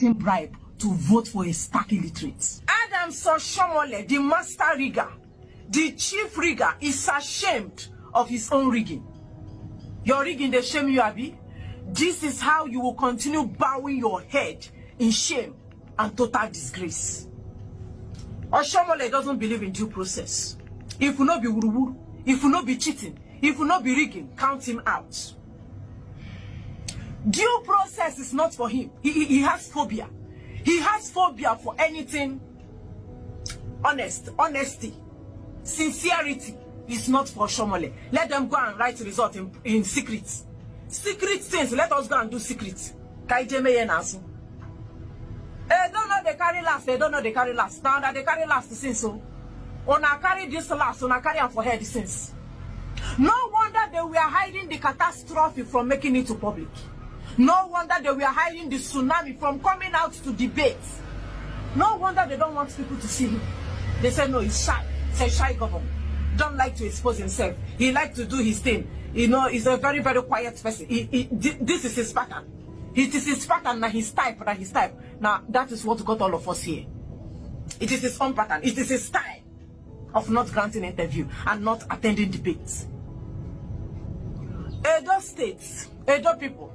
bribe to vote for a stark illiterate. Oshiomhole, the master rigger, the chief rigger, is ashamed of his own rigging. Your rigging, they shame you, Abi. This is how you will continue bowing your head in shame and total disgrace. Oshiomhole doesn't believe in due process. If you not be wuru, if you not be cheating, if you not be rigging, count him out. Due process is not for him. He has phobia. He has phobia for anything honesty, sincerity is not for Oshiomhole. Let them go and write result in secret. Secret things, let us go and do secret. They don't know they carry last, they don't know they carry last. Now that they carry last since so. Una carry this last, una carry am for head since. No wonder they were hiding the catastrophe from making it to public. No wonder they were hiding the tsunami from coming out to debate. No wonder they don't want people to see him. They say no, he's shy. He's a shy governor. Don't like to expose himself. He likes to do his thing. You know, he's a very, very quiet person. This is his pattern. It is his pattern, now his type, Now, that is what got all of us here. It is his own pattern. It is his style of not granting interview and not attending debates. Edo states, Edo people,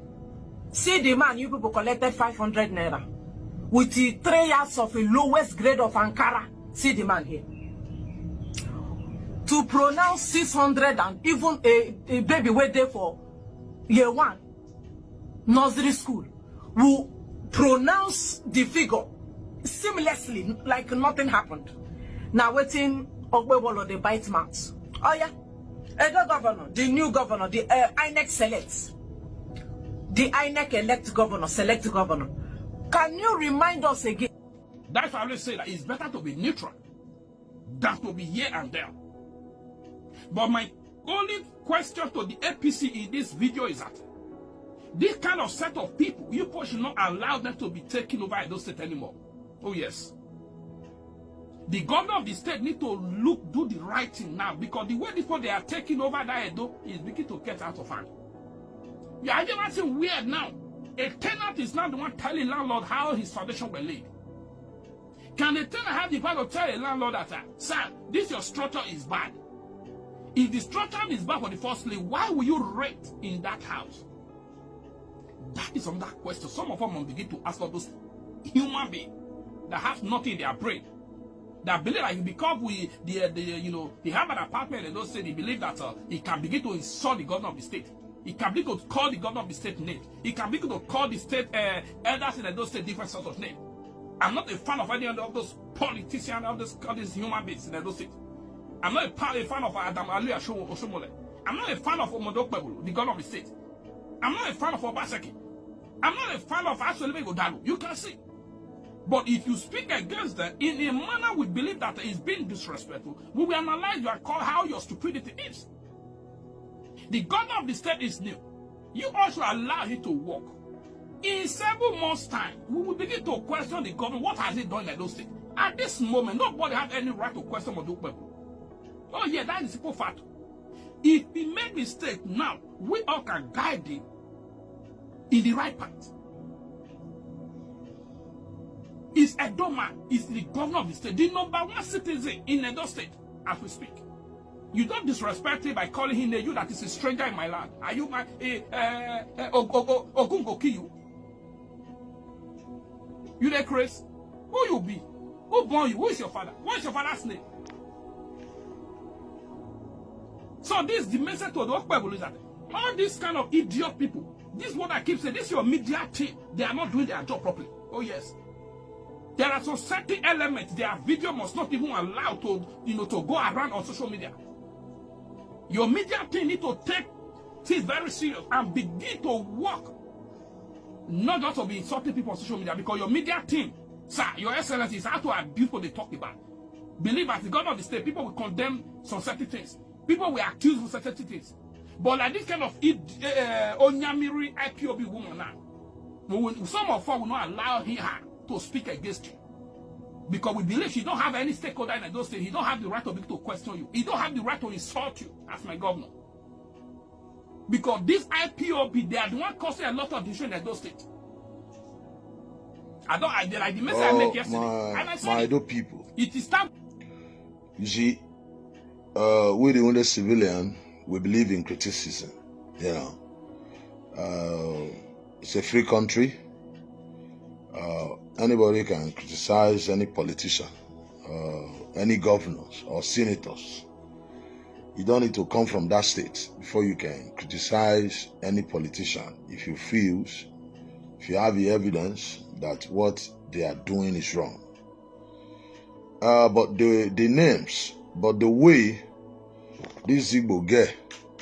see the man you people collected 500 naira with the 3 years of the lowest grade of Ankara. See the man here. To pronounce 600 and even a baby wait there for year 1 nursery school will pronounce the figure seamlessly like nothing happened. Now waiting Okpebholo the bite mouth. Oh yeah, Edo governor, the new governor, the INEC selects. The INEC elect governor, select governor. Can you remind us again? That's why I always say that it's better to be neutral than to be here and there. But my only question to the APC in this video is that this kind of set of people, you should not allow them to be taken over Edo State anymore. Oh yes. The governor of the state need to do the right thing now, because the way before they are taking over that Edo is beginning to get out of hand. You are even acting weird now. A tenant is not the one telling landlord how his foundation were laid. Can a tenant have the power to tell a landlord that, sir, this your structure is bad? If the structure is bad for the first place, why will you rent in that house? That is another question. Some of them will begin to ask all those human beings that have nothing in their brain, that believe that because they have an apartment and don't say they believe that he can begin to insult the governor of the state. He can begin to call the governor of the state name. He can begin to call the state elders in those state different sorts of name. I'm not a fan of any of those politicians, of these human beings in those states. I'm not a fan of Adam Ali Oshiomhole. I'm not a fan of Okpebholo, the governor of the state. I'm not a fan of Obaseki. I'm not a fan of Oshiomhole Godalo. You can see. But if you speak against them in a manner we believe that is being disrespectful, we will analyze you and call how your stupidity is. The governor of the state is new. You also allow him to work. In several months' time, we will begin to question the government. What has he done in those states? At this moment, nobody has any right to question Okpebholo. Oh yeah, that is simple fact. If he made mistake now, we all can guide him in the right path. Is Edo man, is the governor of the state, the #1 citizen in Edo State as we speak. You don't disrespect him by calling him you that is a stranger in my land. Are you my Ogun go kill you? You there, Chris? Who you be? Who born you? Who is your father? What is your father's name? So this is the message to the Okpebholo is that all these kind of idiot people, this is what I keep saying, this is your media team. They are not doing their job properly. Oh yes. There are some certain elements their video must not even allow to, to go around on social media. Your media team need to take things very serious and begin to work. Not just to be insulting people on social media, because your media team, sir, your excellency, is how to abuse what they talk about. Believe as the governor of the state, people will condemn some certain things. People will accuse of certain things. But like this kind of Onyamiri IPOB woman now, some of us will not allow her to speak against you. Because we believe she don't have any stakeholder in those states. He don't have the right to question you. He don't have the right to insult you as my governor. Because this IPOB, they are the one causing a lot of division in those states. Like the message I make yesterday. And I said, my people. It is time. You see, we're the only civilian, we believe in criticism. You know, it's a free country. Anybody can criticize any politician, any governors or senators. You don't need to come from that state before you can criticize any politician if you have the evidence that what they are doing is wrong. But the names, but the way this Igbo get,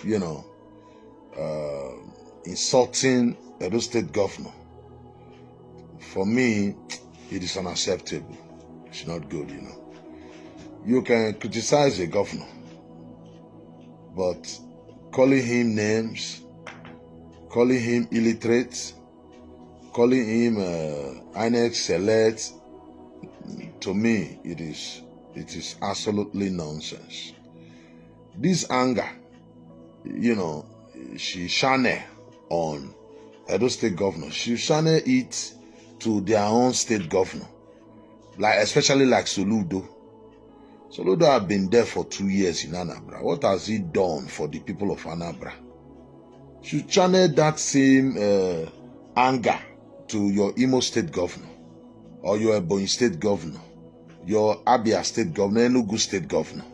you know, insulting Edo State governor, for me, it is unacceptable. It's not good, you know. You can criticize a governor, but calling him names, calling him illiterate, calling him INEC select, to me, it is absolutely nonsense. This anger, you know, she channel on Edo State governor. She channel it to their own state governor, like especially like Soludo. Soludo have been there for 2 years in Anambra. What has he done for the people of Anambra? She channel that same anger to your Imo State governor, or your Ebonyi State governor, your Abia State governor, Enugu State governor.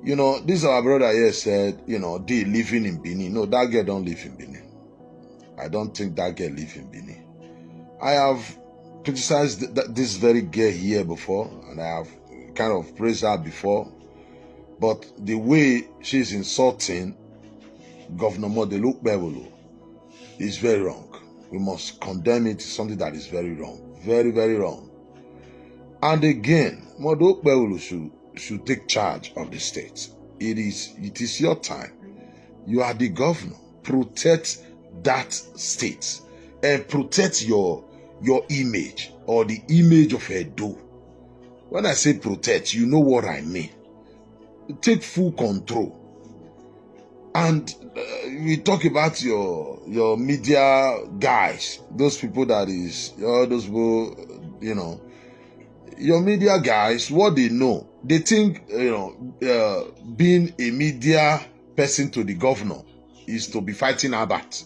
You know, this our brother here said, you know, they living in Benin. No, that girl don't live in Benin. I don't think that girl live in Benin. I have criticized this very girl here before, and I have kind of praised her before. But the way she's insulting Governor Model Okpebholo is very wrong. We must condemn it. It's something that is very wrong. Very, very wrong. And again, Model Okpebholo should take charge of the state. It is your time. You are the governor. Protect that state and protect your image, or the image of Edo. When I say protect, you know what I mean. Take full control. And we talk about your media guys, those people that is, those people, you know, your media guys, what they know, they think, you know, being a media person to the governor is to be fighting Abat.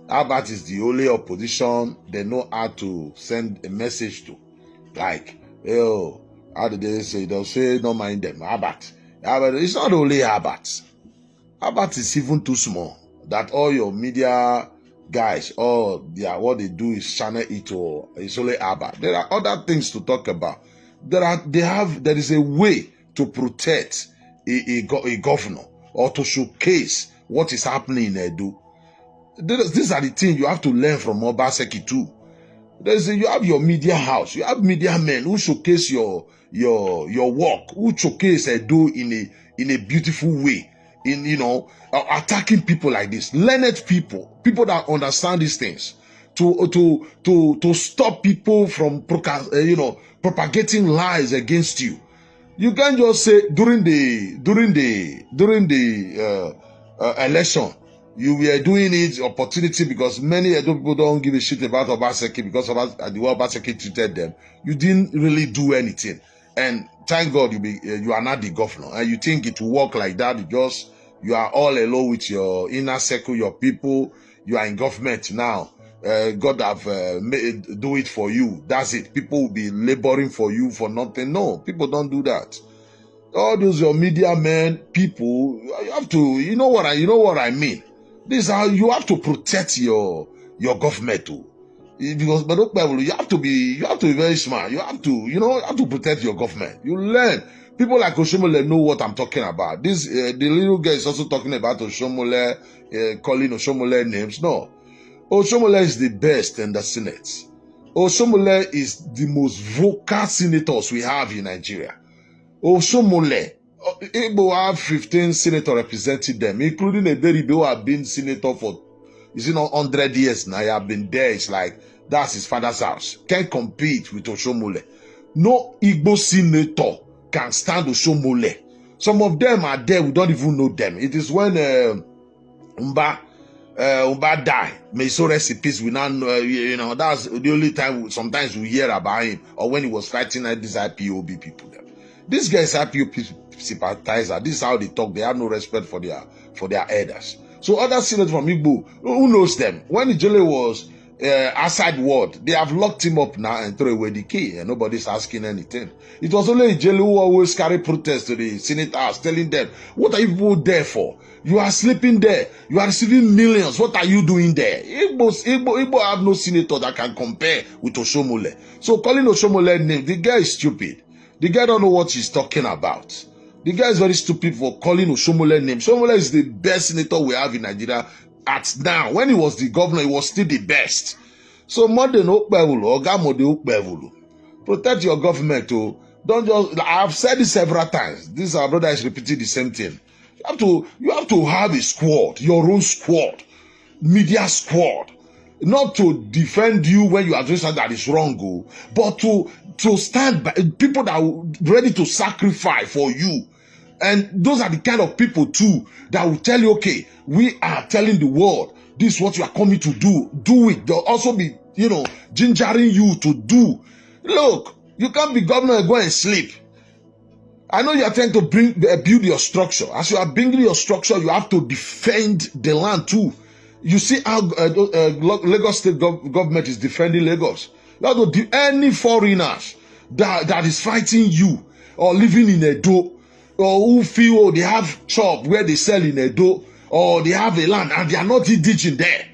Abat is the only opposition they know how to send a message to. Like, oh, how did they say? They'll say, don't mind them. Abat. It's not only Abat. Abat is even too small that all your media guys, what they do is channel it to, it's only Abat. There are other things to talk about. There is a way to protect a governor, or to showcase what is happening in Edo. These are the things you have to learn from Obaseki too. You have your media house, you have media men who showcase your work, who showcase Edo in a beautiful way, in, you know, attacking people like this, learned people that understand these things, to stop people from propagating lies against you. You can't just say during the election you were doing it opportunity because many Edo people don't give a shit about Obaseki because of the way Obaseki treated them. You didn't really do anything, and thank God you are not the governor, and you think it will work like that. You are all alone with your inner circle, your people. You are in government now. God have do it for you. That's it. People will be laboring for you for nothing. No, people don't do that. All those your media men, people, you have to. You know what I mean. This is how you have to protect your government too. Because you have to be very smart. You have to protect your government. You learn. People like Oshiomhole know what I'm talking about. This the little guy is also talking about Oshiomhole, calling Oshiomhole names. No, Oshiomhole is the best in the Senate. Oshiomhole is the most vocal senators we have in Nigeria. Oshiomhole, Igbo have 15 senators representing them, including a Eberibe who have been senator for 100 years now. He have been there. It's like that's his father's house. Can't compete with Oshiomhole. No Igbo senator can stand Oshiomhole. Some of them are there, we don't even know them. It is when Mba Uba die. May so rest in peace. We now know, you know, that's the only time sometimes we hear about him, or when he was fighting at these IPOB people. This guy is IPOB sympathizer. This is how they talk. They have no respect for their elders. So other senators from Igbo, who knows them? When Ijele was outside ward, they have locked him up now and throw away the key, and nobody's asking anything. It was only Ijele who always carry protest to the Senate House, telling them, what are you people there for? You are sleeping there. You are receiving millions. What are you doing there? Igbo have no senator that can compare with Oshiomhole. So calling Oshiomhole name, the guy is stupid. The guy don't know what he's talking about. The guy is very stupid for calling Oshiomhole name. Oshiomhole is the best senator we have in Nigeria at now. When he was the governor, he was still the best. So modern Okpebholo, Okpebholo, protect your government. Oh, don't just. I've said this several times. This our brother is repeating the same thing. You have to have a squad, your own squad, media squad, not to defend you when you are doing something that is wrong, but to stand by people that are ready to sacrifice for you. And those are the kind of people too that will tell you, okay, we are telling the world this is what you are coming to do. Do it. They'll also be, you know, gingering you to do. Look, you can't be governor and go and sleep. I know you are trying to build your structure. As you are building your structure, you have to defend the land too. You see how Lagos State government is defending Lagos. You have to any foreigners that is fighting you or living in Edo, or who feel they have shop where they sell in Edo, or they have a land and they are not indigenous there.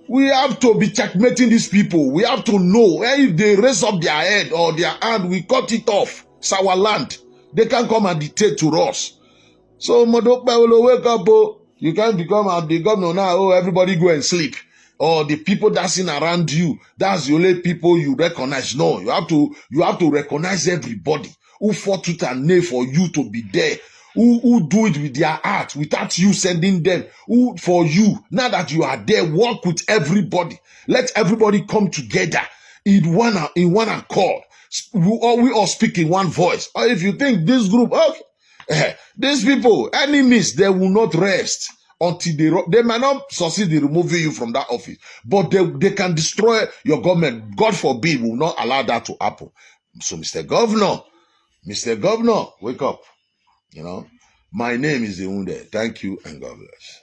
We have to be checkmating these people. We have to know if they raise up their head or their hand, we cut it off. It's our land. They can come and dictate to us. So, Okpebholo, wake up. Oh. You can't become the governor now. Oh, everybody go and sleep. Or the people dancing around you, that's the only people you recognize. No, you have to recognize everybody who fought tooth and nail for you to be there. Who do it with their heart without you sending them. Who for you, now that you are there, work with everybody. Let everybody come together in one accord. We all speak in one voice. Or if you think this group, okay, these people, enemies, they will not rest until they might not succeed in removing you from that office, but they can destroy your government. God forbid, will not allow that to happen. So, Mr. Governor, wake up. You know, my name is Eunde. Thank you and God bless.